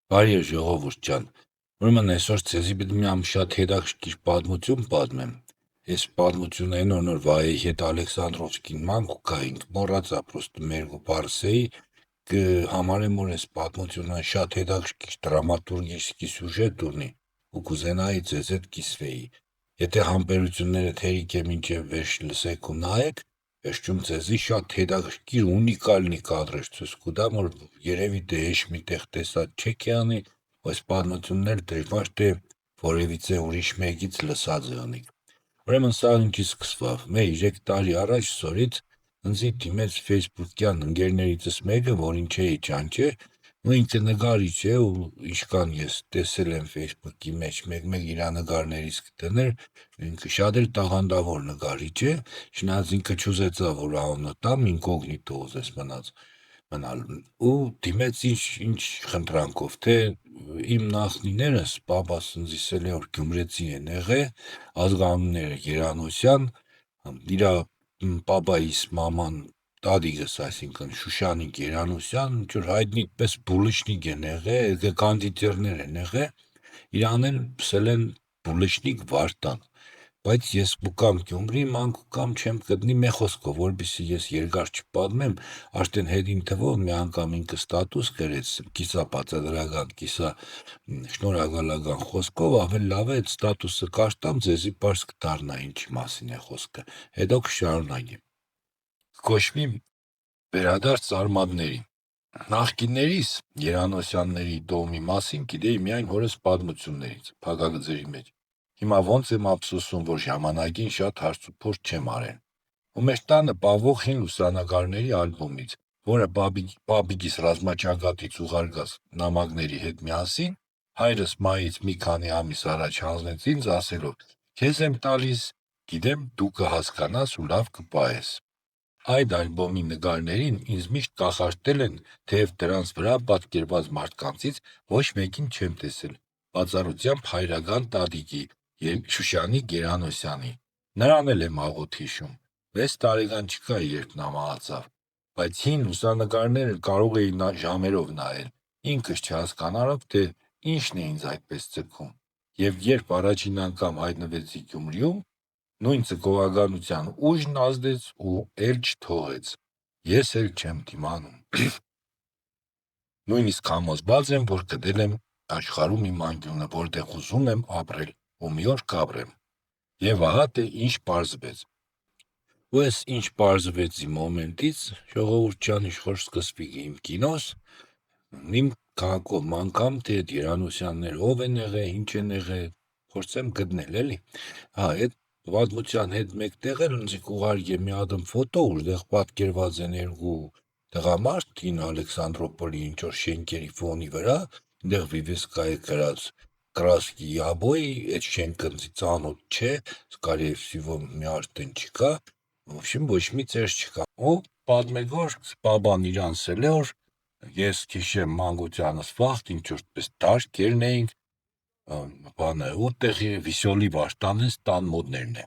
Բարի օր, ժողովուրդ ջան։ Ուրեմն այսօր ցեզի պիտի մի շատ հետաքրքիր պատմություն պատմեմ։ Այս պատմությունը նոր վայեի հետ Ալեքսանդրովսկին մանք ու գայինք մոռացա պրոստը մերգու բարսեի կհամարեմ որ այս պատմությունը շատ հետաքրքիր դրամատուրգիչի սյուժետ ունի ու կուզենայի ձեզ հետ կիսվեի։ Եթե համբերությունները թերիք է մինչև վերջ լսեք ու նայեք, վերջում ձեզի շատ հետաքրքիր ունիկալնի կադրեր ցույց կտամ, որ երևի դե հեչ միտեղ տեսած չեք անի, այս պատմությունն էլ դժվար թե որևիցե ուրիշ մեկից լսած եղնիք։ Ուրեմն սա ինչի սկսվավ։ Մեր 3 տարի առաջ սորից ինձի դիմեց Facebook-յան ընկերներիցս մեկը, որին չէի ճանաչել, ու ինքը նկարիչ է ու ինչքան ես տեսել եմ Facebook-ի մեջ մեկ-մեկ իր նկարներից կդներ, ինքը շատ էլ տաղանդավոր նկարիչ է, չնայած ինքը չուզեցավ որ անունը տամ, ինկոգնիտո ուզեց մնալ ու դիմեց ինչ խնդրանքով, թե իմ նախնիներս պապաս ինձ ասել է որ գյումրեցի են եղել, ազգանունները Երանոսյան, իրա պապայիս մաման տատիկս, այսինքն Շուշանիկ Երանոսյան, ինչ-որ հայտնի պես բուլշնիկ են եղել, կանդիտերներ են եղել, իրան էլ պսել են բուլշնիկ Վարդան, բայց ես կգամ Գյումրի, ման կգամ չեմ գտնի մի խոսքով, որպեսզի ես երկար չպատմեմ, արդեն հետին թվով մի անգամ ինքը ստատուս գրեց, կիսա բացատրական, կիսա շնորհակալական խոսքով, ավելի լավ է այդ ստատուսը կարտամ, ձեզի պարզ կդառնա ինչի մասին է խոսքը, հետո կշարունակեմ։ Կոչվի վերադարձ արմատներին։ Նախկիններիս Երանոսյանների տոհմի մասին գիտեի միայն հորս պատմություններից, փակագծերի մեջ։ Հիմա ոնց եմ ափսոսում, որ ժամանակին շատ հարց ու փորձ չեմ արել։ Ու մեր տանը պահվող հին լուսանկարների ալբոմից, որը պապիկիս ռազմաճակատից ուղարկած նամակների հետ միասին, հայրս մայից մի քանի ամիս առաջ հանձնեց ինձ ասելով. «Քեզ եմ տալիս, գիտեմ դու կհասկանաս ու լավ կպահես»։ Այդ ալբոմի նկարներին ինձ միշտ կախարդել են, թեև դրանց վրա պատկերված մարդկանցից ոչ մեկին չեմ տեսել, բացառությամբ հայրական տատիկի Շուշանիկ Երանոսյանի։ Նրան էլ եմ աղոթ հիշում։ 6 տարեկան չկայի, երբ նա մահացավ, բայց հին լուսանկարները կարող էի ժամերով նայել, ինքս չհասկանալով, թե ինչն է ինձ այդպես ձգում։ Եվ երբ առաջին անգամ հայտնվեցի Գյումրիում, նույն ձգողականության ուժն ազդեց ու էլ չթողեց։ Ես էլ չեմ դիմանում։ Նույնիսկ համոզված եմ, որ գտել եմ աշխարհում իմ անկյունը, որտեղ ուզում եմ ապրել ու մի օր կապրեմ։ Եվ ահա թե ինչ պարզվեց։ Ու այս ինչ պարզվեց իմ մոմենտից, ժողովուրդ ջան, ինչ որ սկսվի իմ կինոս, իմ քաղաքով անգամ թե այդ Երանոսյանները ով են եղել, ինչ են եղել, փորձեմ գտնել, էլի։ Հա, այդ պատմության հետ մեկտեղ էլ ինձ կուղարկե մի հատ ֆոտո, որտեղ պատկերված են երկու տղամարդ հին Ալեքսանդրոպոլի ինչ որ շենքերի ֆոնի վրա, այնտեղ Վիվեսկայի գրած Կրասկի Աբոյի, այդ շենքը ծանոթ չէ, скорее всего մի արդեն չկա, в общем ոչ մի ծեր չկա։ Ու պատմեք որ բաբան իրան ասել է որ ես քիշեմ մանկությանս վաղ ինչ որ պես դարքերն էինք, բանը ուտեղի Վիսոլի Վարդանես տան մոդներն է։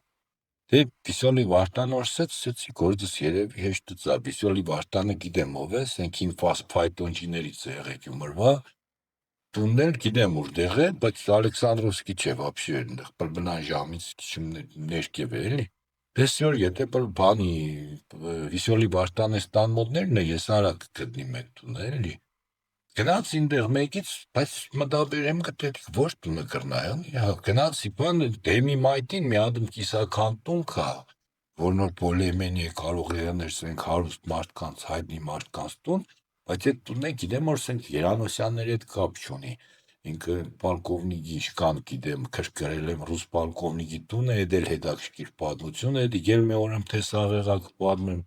Դե Վիսոլի Վարդան օրսեցի գործս երևի հեշտուծա, Վիսոլի Վարդանը գիտեմ ով է, սենքին ֆայտոնջիներից է եղել Գյումրվա, տունն էլ գիտեմ որտեղ է, բայց Ալեքսանդրովսկի չէ вообще, այնտեղ բնան ժամից ներքև է, էլի։ Տեսյոր եթե բանի Վիսոլի Վարդանես տան մոդներն է, ես արագ կգտնիմ այդ տունը, էլի։ Գնացի այնտեղ մեկից, բայց մտաբերեմ գտեցի ոչ տունը կրնայ, հա, գնացի բան դեմի մայթին մի հատ կիսական տուն կա, որ նոր Պոլեմենի է կարող եղնել սենք հարուստ մարդկանց, հայտնի մարդկանց տուն, բայց այդ տունն է գիտեմ որ սենք Երանոսյանների հետ կապ չունի։ Ինքը պալկովնիկի իշքան գիտեմ, քրկրել եմ ռուս պալկովնիկի տունը, էդ էլ հետաքրքիր պատմություն է, դիգել մի օրեմ թե սաղեղա կպատմեմ։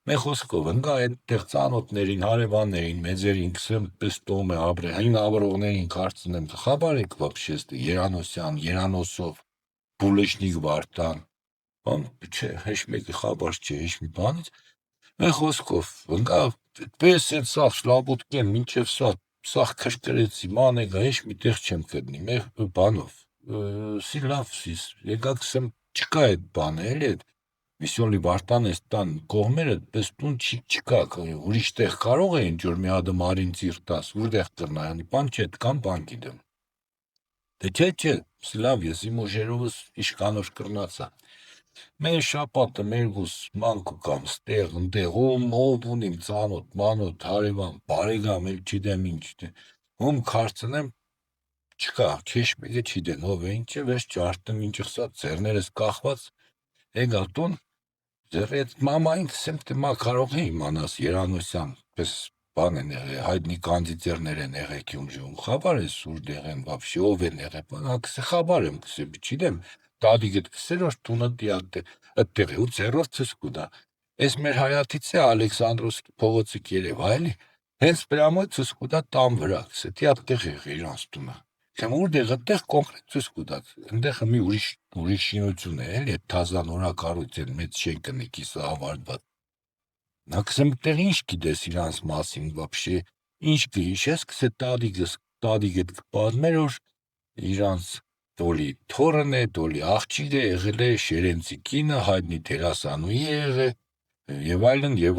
Մի խոսքով ընկա այդտեղ ծանոթներին, հարևաններին, մեծերին, քսեմ պես տոմ է ապրել, հին ապրողներին կարծնեմ, խաբարեք вообще Երանոսյան, Երանոսով, Բուլեշնիկ Վարդան, բան չէ, հեչ մեկի խաբար չէ, հեչ մի բանից, մի խոսքով ընկա պես այդ սաղ շլաբուտկեն, մինչև սաղ քրկրեցի, մանեգա, հեչ մի տեղ չեմ գտնի, մի բանով, սի լավ, եկա քսեմ չկա այդ բանը, էլի այդ Վիսյոլի Վարդան էս տան կողմերը պես տուն չկա, ուրիշ տեղ կարող է ինչ-որ մի հատ մարին ծիրտաս, որտեղ կրնայանի, բան չէ, դկան բան գիտեմ։ Դե չէ, սլավ ես իմ ուժերովս իշկանոր կրնացա։ Մեր շապատը մերգուս մանկու կամ ստեղ ընդեղ ով ունիմ ծանոթ, մանոթ, հարևան, բարեկամ, էլ չիդեմ ինչ, ում քարցնեմ չկա, քեշ մեկը չիդեն, ով է ինչ է, վես ջարդեմ ինչ ըսած, ձեռներս կախված, եկա տուն, ձեռ այդ մամային կսեմ, թե մա կարող է իմանաս Երանոսյան, պես բան են եղել, հայտնի կանդիդերներ են եղել Գյումրիում, խաբար է սուրդեղ են, վաբշի ով են եղել, բան, կսե խաբար եմ, կսե, չիդեմ, տադիգդ կսեր, որ տունը դիատե, այդտեղ է, ու ձեռով ցս կուտա, այս մեր հայաթից է Ալեքսանդրովսկի փողոցը կերև, այլի, հենց պրամոյ ցս կուտա տան վրա, կսե, դիատեղ եղել իրանց տունը, քեմ որտեղ այդտեղ կոնկրետ ցս կուտա, այնտեղ մի ուրիշ շինություն է, էլի, այդ թազա նորակառույց մեծ շենքը նիկիսը ավարտված, նա կսեմ այդտեղ ինչ գիտես իրանց մասին, վաբշե, ինչ կհիշես, կսե տադիգդ կպատմեր, որ իրանց Դոլի թորն է, Դոլի աղջիկը եղել է Շերենցի կինը, հայտնի դերասանուհի է եղել, եւ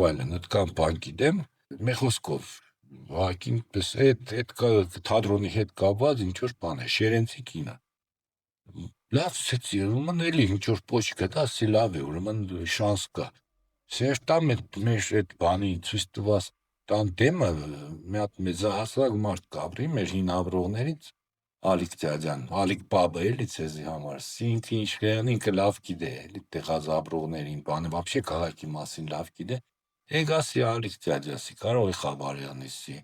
այլն, այդքան բան գիտեմ, մի խոսքով, ուղղակի պես այդ թատրոնի հետ կապված ինչ-որ բան է, Շերենցի կինը։ Լավ սեցի, ուրեմն էլի ինչ-որ պոչ գտա, ասի լավ է, ուրեմն շանս կա։ Սերտամ մեր այդ բանի ցույց տված տան դեմը մի հատ մեծահասակ մարդ կապրի մեր հին ավրողներից, Ալիկ Ձյաձյան, Ալիկ բաբը էլի ցեզի համար, ինքը ինչ կան, ինքը լավ գիտե, էլի տեղած ապրողներին, բանը, вообще քաղաքի մասին լավ գիտե, եկասի Ալիկ Ձյաձյասի, կարող է խաբարյանիսի,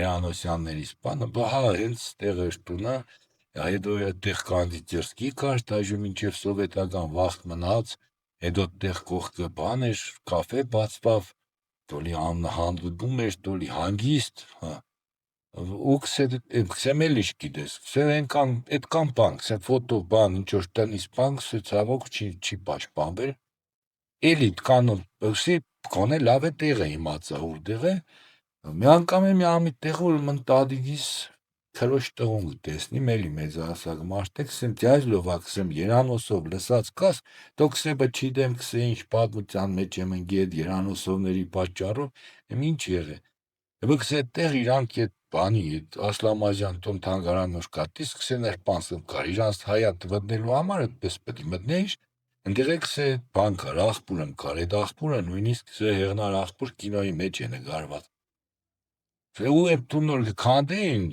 Երանոսյաններից, բանը, բահա, հենց տեղ էր տունը, հետո այդտեղ կանդիդերսկի կար, դաժե մինչև սովետական վաղ մնաց, հետո տեղ կողքը բան էր, կաֆե բացվավ, Դոլի անունը հանդգում էր, Դոլի հանգիստ, հա, ու քսեմ էլ ինչ գիտես, քսեմ այդքան բան, քսեմ ֆոտո բան, ինչ-որ տնից բան, քսե ցավոք չի պաշտպանվել, էլի տկանոն, ըսի կոնե լավ է տեղ է իմացա որտեղ է, մի անգամ է մի ամի տեղ որ ման տադիգիս քրոշ տղուն տեսնիմ էլի մեծահասակ մարդ է, քսեմ դյայզլովա, քսեմ Երանոսով լսած կաս, դո քսե բա չիդեմ, քսե ինչ պատմության մեջ եմ ընկի այդ Երանոսովների պատճառով, ինչ եղե։ Եվ քսե այդտեղ իրանք այդ բանի, այդ Ասլամազյան տոն թանգարան որ կատիս, քսե ներպանսում կար, իրանց հայատ մտնելու համար այդպես պետք է մտնեիր, ընդեղ քսե բան կար, աղբուրն կար, այդ աղբուրը նույնիսկ քսե հեղնար աղբուր կինոյի մեջ է նկարված։ Ու այդ տունոր կքանդեին,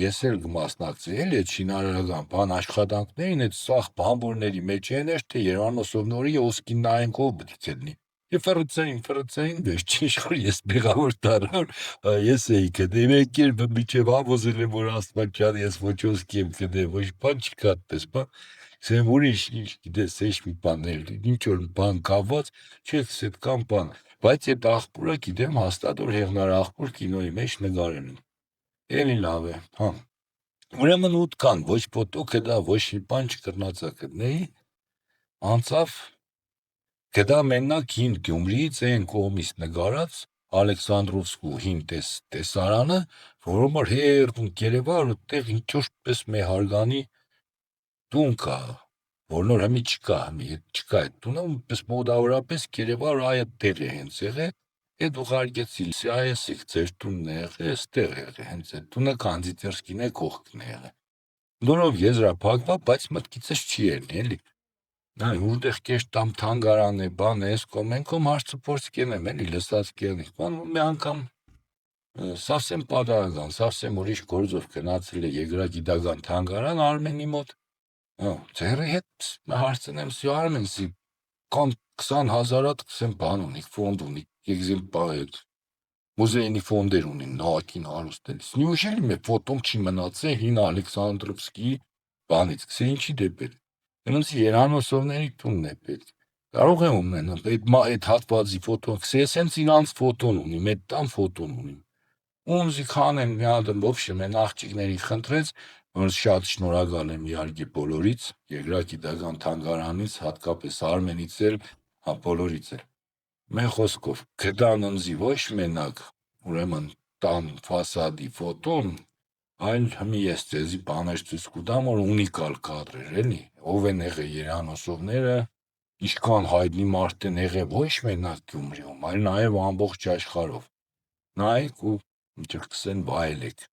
ես էլ կմասնակցեի էլի այդ շինարարական բան աշխատանքներին, այդ սաղ բամբորների մեջ են էր, թե Երանոսովնորի ոսկին նայենքով պետք է լինի։ Եվ ֆրծային, վերջին շոր ես մեղավոր դառա, ես էի գտե, մեկ էլ միջև հավոզել եմ, որ աստվածյան ես ոչ ոսկի եմ գտե, ոչ բան չկա այդպես, բան, սեմ ուրիշ ինչ գիտես, էշ մի բաներ, ինչ-որ բան կավված, չես այդքան բան, բայց այդ աղբուրը գիտեմ հաստատ որ հեղնար աղբուր կինոյի մեջ նկարել են, էլի լավ է, հա, ուրեմն ուտքան, ոչ պոտո կդա, ոչ մի բան չկրնացա գտնեի, անցավ, գտա մենակ հին Գյումրիից այն կողմից նկարած Ալեքսանդրովսկու հին տեսարանը, որում որ հերթուն կերևա, որ այդտեղ ինչ-որ պես մեհարգանի տուն կա, որ նոր հմի չկա այդ տունը, պես մոդավորապես կերևա, որ այ այդտեղ է հենց եղել, այդ ուղարկեցի, այսիկ ձեր տունն է եղել, այստեղ է եղել, հենց այդ տունը կանդիդերսկին է կողքն է եղել, դոնով եզրափակվա, բայց մտքիցս չի ելնի, էլի, Այ որտեղ կեշ տամ թանգարան է, բան է, այս կոմենքում հարցը փորձ կենեմ, էլի լսած կենի, բան մի անգամ սավսեմ պատահական, սավսեմ ուրիշ գործով գնացել է եգրագիտական թանգարան Արմենի մոտ, ձերի հետ հարցնեմ, սի Արմենսի, կան 20,000 հատ կսեմ բան ունի, ֆոնդ ունի, էգզեմպլար, մուզեյնի ֆոնդեր ունին, նահակին հարուստ էլիս, նյուշելի մե ֆոտոմ չի մնացել հին Ալեքսանդրովսկի բանից, կսե ինչի դեպեր, Նրանց Երանոսովների տունն է պետք, կարող եմ ունենալ, այդ հատվածի ֆոտոն, ես հենց իրանց ֆոտոն ունիմ, այդ տան ֆոտոն ունիմ, ունզի քանեմ մի հատ ոբշե մեն աղջիկների խնդրեց, որ շատ շնորհակալ եմ իհարկե բոլորից, եգրագիտական թանգարանից, հատկապես Արմենից էլ, հա բոլորից էլ, մեր խոսքով, գտան ընձի ոչ մենակ, ուրեմն տան ֆասադի ֆոտոն, այլ հմի ես ձեզի բաներ ցույց կտամ, որ ունիկալ կադրեր, էլի, ով են եղել Երանոսովները, Ինչքան հայտնի մարդ են եղել ոչ մենակ Գյումրիում, այլ նաև ամբողջ աշխարհով։ Նայեք ու ջրկսեն վայելեք։